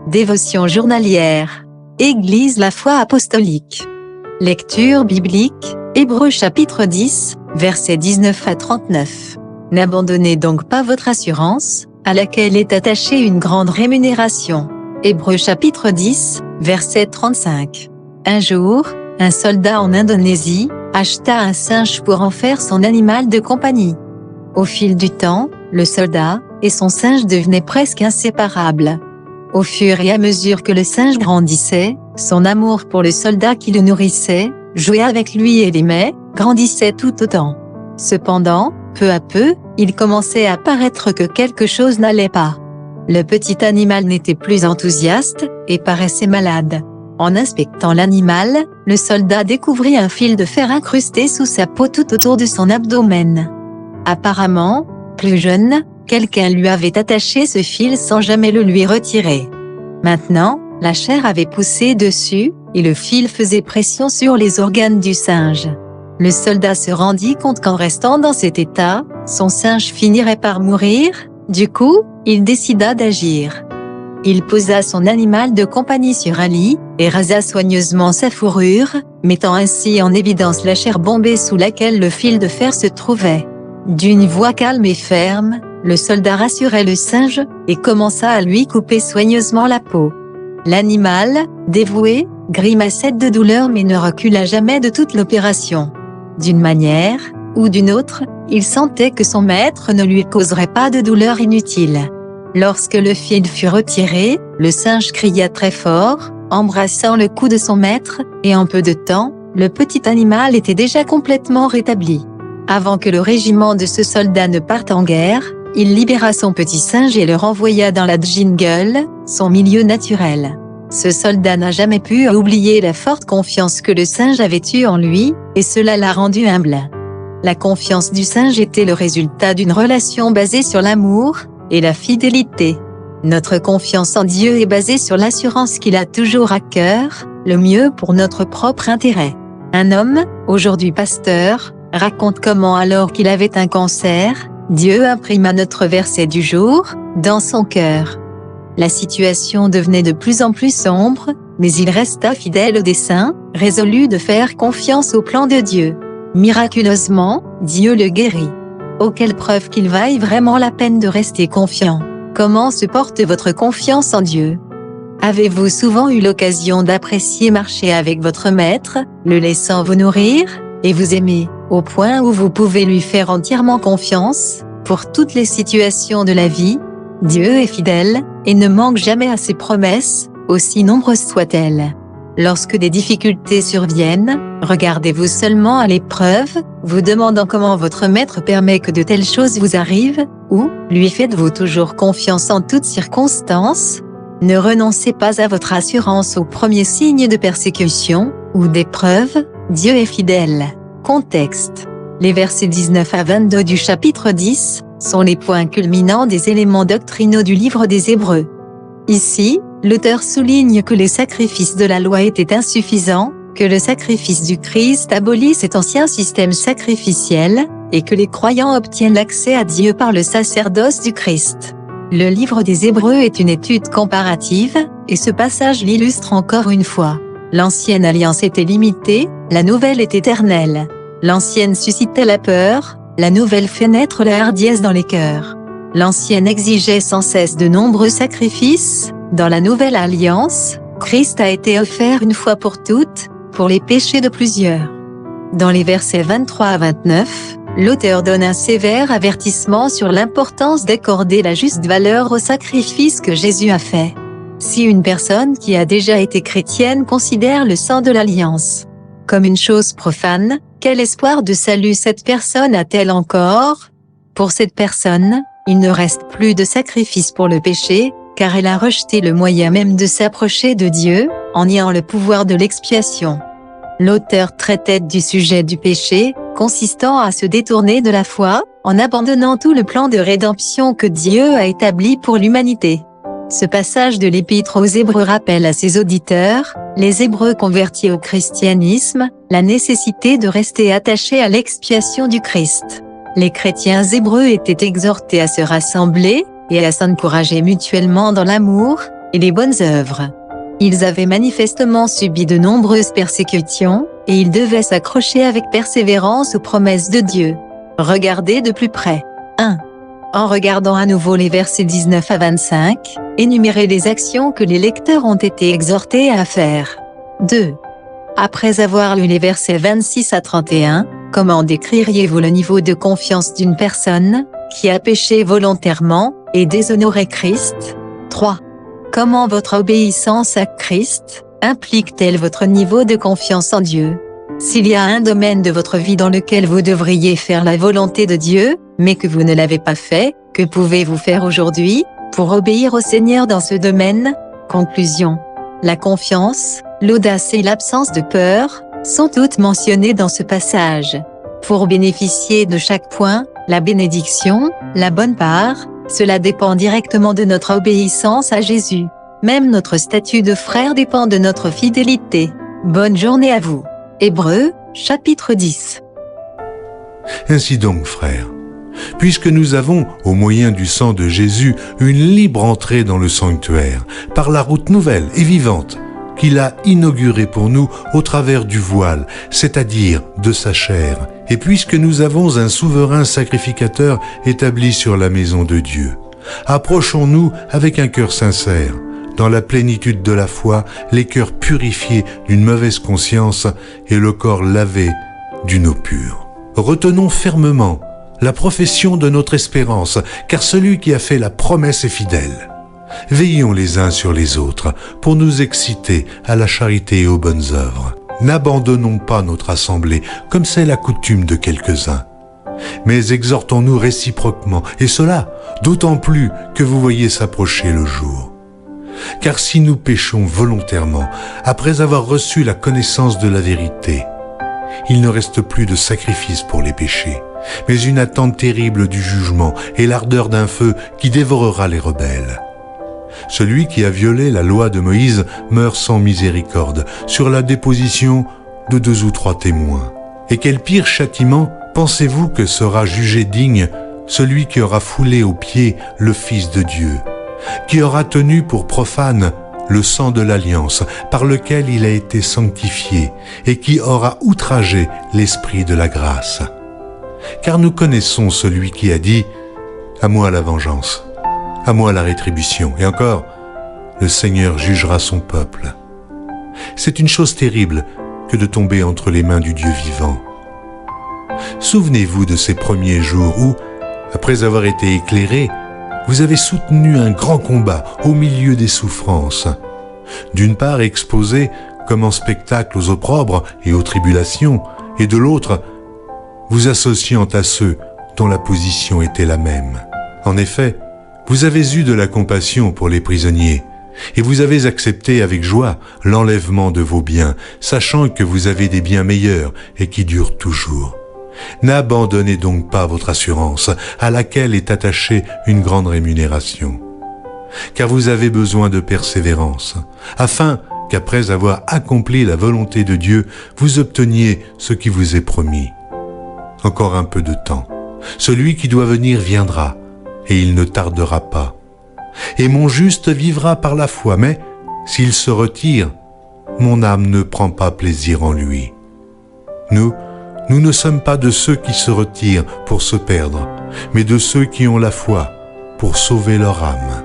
Dévotion journalière. Église la foi apostolique. Lecture biblique, Hébreux chapitre 10, versets 19 à 39. N'abandonnez donc pas votre assurance, à laquelle est attachée une grande rémunération. Hébreux chapitre 10, verset 35. Un jour, un soldat en Indonésie acheta un singe pour en faire son animal de compagnie. Au fil du temps, le soldat et son singe devenaient presque inséparables. Au fur et à mesure que le singe grandissait, son amour pour le soldat qui le nourrissait, jouait avec lui et l'aimait, grandissait tout autant. Cependant, peu à peu, il commençait à paraître que quelque chose n'allait pas. Le petit animal n'était plus enthousiaste, et paraissait malade. En inspectant l'animal, le soldat découvrit un fil de fer incrusté sous sa peau tout autour de son abdomen. Apparemment, plus jeune, quelqu'un lui avait attaché ce fil sans jamais le lui retirer. Maintenant, la chair avait poussé dessus, et le fil faisait pression sur les organes du singe. Le soldat se rendit compte qu'en restant dans cet état, son singe finirait par mourir. Du coup, il décida d'agir. Il posa son animal de compagnie sur un lit, et rasa soigneusement sa fourrure, mettant ainsi en évidence la chair bombée sous laquelle le fil de fer se trouvait. D'une voix calme et ferme, le soldat rassurait le singe, et commença à lui couper soigneusement la peau. L'animal, dévoué, grimaçait de douleur mais ne recula jamais de toute l'opération. D'une manière ou d'une autre, il sentait que son maître ne lui causerait pas de douleur inutile. Lorsque le fil fut retiré, le singe cria très fort, embrassant le cou de son maître, et en peu de temps, le petit animal était déjà complètement rétabli. Avant que le régiment de ce soldat ne parte en guerre, il libéra son petit singe et le renvoya dans la jungle, son milieu naturel. Ce soldat n'a jamais pu oublier la forte confiance que le singe avait eue en lui, et cela l'a rendu humble. La confiance du singe était le résultat d'une relation basée sur l'amour et la fidélité. Notre confiance en Dieu est basée sur l'assurance qu'il a toujours à cœur le mieux pour notre propre intérêt. Un homme, aujourd'hui pasteur, raconte comment alors qu'il avait un cancer, Dieu imprima notre verset du jour dans son cœur. La situation devenait de plus en plus sombre, mais il resta fidèle au dessein, résolu de faire confiance au plan de Dieu. Miraculeusement, Dieu le guérit. Oh, quelle preuve qu'il vaille vraiment la peine de rester confiant. Comment se porte votre confiance en Dieu? Avez-vous souvent eu l'occasion d'apprécier marcher avec votre maître, le laissant vous nourrir, et vous aimer, au point où vous pouvez lui faire entièrement confiance, pour toutes les situations de la vie? Dieu est fidèle, et ne manque jamais à ses promesses, aussi nombreuses soient-elles. Lorsque des difficultés surviennent, regardez-vous seulement à l'épreuve, vous demandant comment votre maître permet que de telles choses vous arrivent, ou lui faites-vous toujours confiance en toutes circonstances? Ne renoncez pas à votre assurance au premier signe de persécution ou d'épreuve, Dieu est fidèle. Contexte. Les versets 19 à 22 du chapitre 10 sont les points culminants des éléments doctrinaux du livre des Hébreux. Ici, l'auteur souligne que les sacrifices de la loi étaient insuffisants, que le sacrifice du Christ abolit cet ancien système sacrificiel, et que les croyants obtiennent l'accès à Dieu par le sacerdoce du Christ. Le livre des Hébreux est une étude comparative, et ce passage l'illustre encore une fois. L'ancienne alliance était limitée, la nouvelle est éternelle. L'ancienne suscitait la peur, la nouvelle fait naître la hardiesse dans les cœurs. L'ancienne exigeait sans cesse de nombreux sacrifices. Dans la nouvelle alliance, Christ a été offert une fois pour toutes, pour les péchés de plusieurs. Dans les versets 23 à 29, l'auteur donne un sévère avertissement sur l'importance d'accorder la juste valeur au sacrifice que Jésus a fait. Si une personne qui a déjà été chrétienne considère le sang de l'alliance comme une chose profane, quel espoir de salut cette personne a-t-elle encore? Pour cette personne, il ne reste plus de sacrifice pour le péché, car elle a rejeté le moyen même de s'approcher de Dieu, en niant le pouvoir de l'expiation. L'auteur traitait du sujet du péché, consistant à se détourner de la foi, en abandonnant tout le plan de rédemption que Dieu a établi pour l'humanité. Ce passage de l'Épître aux Hébreux rappelle à ses auditeurs, les Hébreux convertis au christianisme, la nécessité de rester attachés à l'expiation du Christ. Les chrétiens hébreux étaient exhortés à se rassembler, et à s'encourager mutuellement dans l'amour, et les bonnes œuvres. Ils avaient manifestement subi de nombreuses persécutions, et ils devaient s'accrocher avec persévérance aux promesses de Dieu. Regardez de plus près. 1. En regardant à nouveau les versets 19 à 25, énumérez les actions que les lecteurs ont été exhortés à faire. 2. Après avoir lu les versets 26 à 31, comment décririez-vous le niveau de confiance d'une personne qui a péché volontairement et déshonoré Christ? 3. Comment votre obéissance à Christ implique-t-elle votre niveau de confiance en Dieu? S'il y a un domaine de votre vie dans lequel vous devriez faire la volonté de Dieu, mais que vous ne l'avez pas fait, que pouvez-vous faire aujourd'hui pour obéir au Seigneur dans ce domaine? Conclusion. La confiance, l'audace et l'absence de peur sont toutes mentionnées dans ce passage. Pour bénéficier de chaque point, la bénédiction, la bonne part, cela dépend directement de notre obéissance à Jésus. Même notre statut de frère dépend de notre fidélité. Bonne journée à vous. Hébreux, chapitre 10. Ainsi donc, frères, puisque nous avons, au moyen du sang de Jésus, une libre entrée dans le sanctuaire, par la route nouvelle et vivante, qu'il a inaugurée pour nous au travers du voile, c'est-à-dire de sa chair, et puisque nous avons un souverain sacrificateur établi sur la maison de Dieu, approchons-nous avec un cœur sincère, dans la plénitude de la foi, les cœurs purifiés d'une mauvaise conscience et le corps lavé d'une eau pure. Retenons fermement la profession de notre espérance, car celui qui a fait la promesse est fidèle. Veillons les uns sur les autres pour nous exciter à la charité et aux bonnes œuvres. N'abandonnons pas notre assemblée, comme c'est la coutume de quelques-uns, mais exhortons-nous réciproquement, et cela d'autant plus que vous voyez s'approcher le jour. Car si nous péchons volontairement, après avoir reçu la connaissance de la vérité, il ne reste plus de sacrifice pour les péchés, mais une attente terrible du jugement et l'ardeur d'un feu qui dévorera les rebelles. Celui qui a violé la loi de Moïse meurt sans miséricorde, sur la déposition de 2 ou 3 témoins. Et quel pire châtiment pensez-vous que sera jugé digne celui qui aura foulé aux pieds le Fils de Dieu, qui aura tenu pour profane le sang de l'alliance par lequel il a été sanctifié et qui aura outragé l'esprit de la grâce? Car nous connaissons celui qui a dit « À moi la vengeance, à moi la rétribution » et encore « Le Seigneur jugera son peuple ». C'est une chose terrible que de tomber entre les mains du Dieu vivant. Souvenez-vous de ces premiers jours où, après avoir été éclairés, vous avez soutenu un grand combat au milieu des souffrances. D'une part exposé comme en spectacle aux opprobres et aux tribulations, et de l'autre, vous associant à ceux dont la position était la même. En effet, vous avez eu de la compassion pour les prisonniers, et vous avez accepté avec joie l'enlèvement de vos biens, sachant que vous avez des biens meilleurs et qui durent toujours. N'abandonnez donc pas votre assurance, à laquelle est attachée une grande rémunération. Car vous avez besoin de persévérance, afin qu'après avoir accompli la volonté de Dieu, vous obteniez ce qui vous est promis. Encore un peu de temps. Celui qui doit venir viendra, et il ne tardera pas. Et mon juste vivra par la foi, mais s'il se retire, mon âme ne prend pas plaisir en lui. Nous ne sommes pas de ceux qui se retirent pour se perdre, mais de ceux qui ont la foi pour sauver leur âme.